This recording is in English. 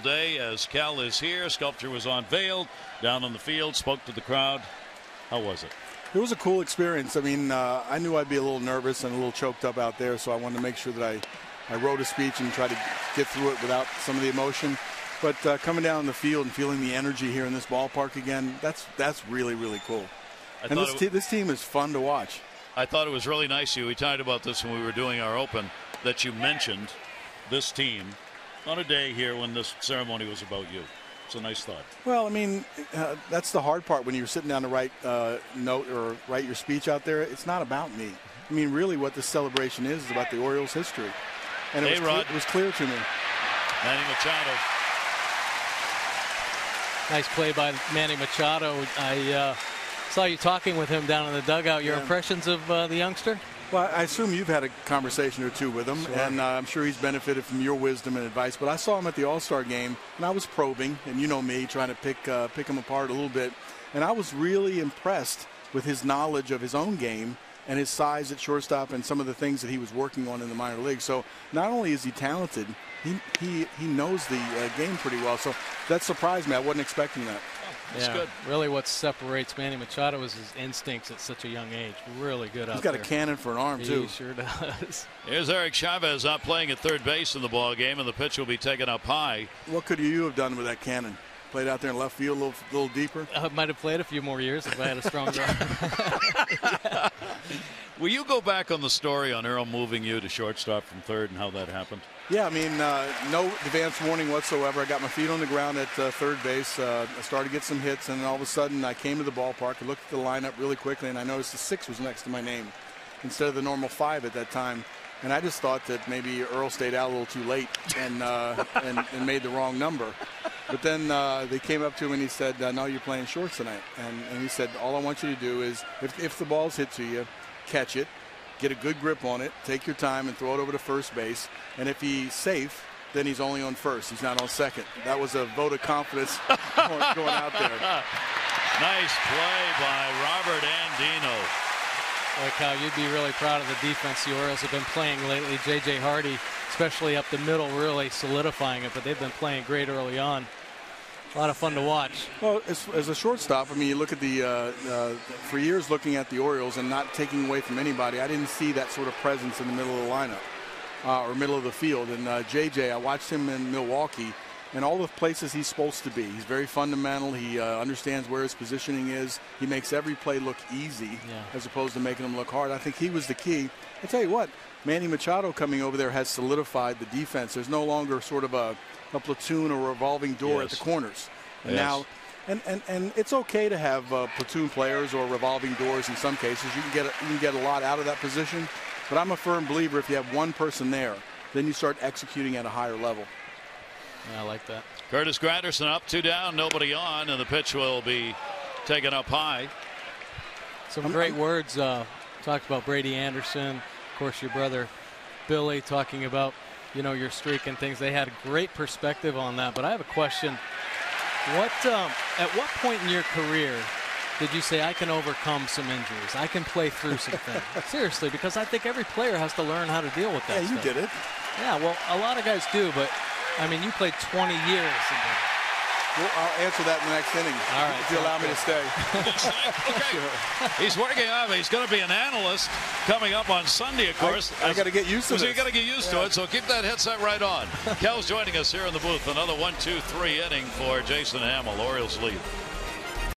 day as Cal is here. Sculpture was unveiled down on the field, spoke to the crowd. How was it? It was a cool experience. I mean, I knew I'd be a little nervous and a little choked up out there, so I wanted to make sure that I wrote a speech and tried to get through it without some of the emotion. But coming down the field and feeling the energy here in this ballpark again, that's really, really cool. And this team is fun to watch. I thought it was really nice of you. We talked about this when we were doing our open, that you mentioned this team on a day here when this ceremony was about you. It's a nice thought. Well, I mean, that's the hard part when you're sitting down to write note or write your speech out there. It's not about me. I mean, really what this celebration is about the Orioles' history. And it was clear to me. Manny Machado. Nice play by Manny Machado. I saw you talking with him down in the dugout. Your impressions of the youngster? Well, I assume you've had a conversation or two with him, sure. And I'm sure he's benefited from your wisdom and advice. But I saw him at the All-Star game, and I was probing, and you know me, trying to pick him apart a little bit. And I was really impressed with his knowledge of his own game and his size at shortstop and some of the things that he was working on in the minor leagues. So not only is he talented, he knows the game pretty well. So that surprised me. I wasn't expecting that. That's good. Really what separates Manny Machado is his instincts at such a young age. Really good out there. He's got a cannon for an arm, too. He sure does. Here's Eric Chavez out playing at third base in the ball game, and the pitch will be taken up high. What could you have done with that cannon? Played out there in left field a little deeper? I might have played a few more years if I had a stronger arm. Will you go back on the story on Earl moving you to shortstop from third and how that happened? Yeah, I mean, no advance warning whatsoever. I got my feet on the ground at third base. I started to get some hits, and all of a sudden I came to the ballpark and looked at the lineup really quickly, and I noticed the 6 was next to my name instead of the normal 5 at that time. And I just thought that maybe Earl stayed out a little too late and and made the wrong number. But then they came up to him and he said, no, you're playing shorts tonight. And he said, all I want you to do is, if the ball's hit to you, catch it, get a good grip on it, take your time and throw it over to first base. And if he's safe, then he's only on first. He's not on second. That was a vote of confidence going out there. Nice play by Robert Andino. Boy, Cal, you'd be really proud of the defense the Orioles have been playing lately. J.J. Hardy, especially up the middle, really solidifying it, but they've been playing great early on. A lot of fun to watch. Well, as a shortstop, I mean, you look at for years looking at the Orioles and not taking away from anybody, I didn't see that sort of presence in the middle of the lineup or middle of the field. And J.J., I watched him in Milwaukee and all the places he's supposed to be. He's very fundamental. He understands where his positioning is. He makes every play look easy as opposed to making them look hard. I think he was the key. I tell you what, Manny Machado coming over there has solidified the defense. There's no longer sort of a platoon or revolving door at the corners. And now, and it's okay to have platoon players or revolving doors in some cases. You can get a lot out of that position. But I'm a firm believer if you have one person there, then you start executing at a higher level. Yeah, I like that. Curtis Granderson up, 2 down, nobody on, and the pitch will be taken up high. Some great words. Talked about Brady Anderson, of course, your brother Billy, talking about your streak and things. They had a great perspective on that. But I have a question. At what point in your career did you say, I can overcome some injuries, I can play through some things? Seriously, because I think every player has to learn how to deal with that. Yeah, you did it. Yeah, well, a lot of guys do, but I mean, you played 20 years. Well, I'll answer that in the next inning. All right, if you allow me to stay. Okay. He's working on it. He's going to be an analyst coming up on Sunday, of course. I got to get used to So this. you got to get used to it. So keep that headset right on. Cal's joining us here in the booth. Another 1-2-3 inning for Jason Hamill. Orioles lead.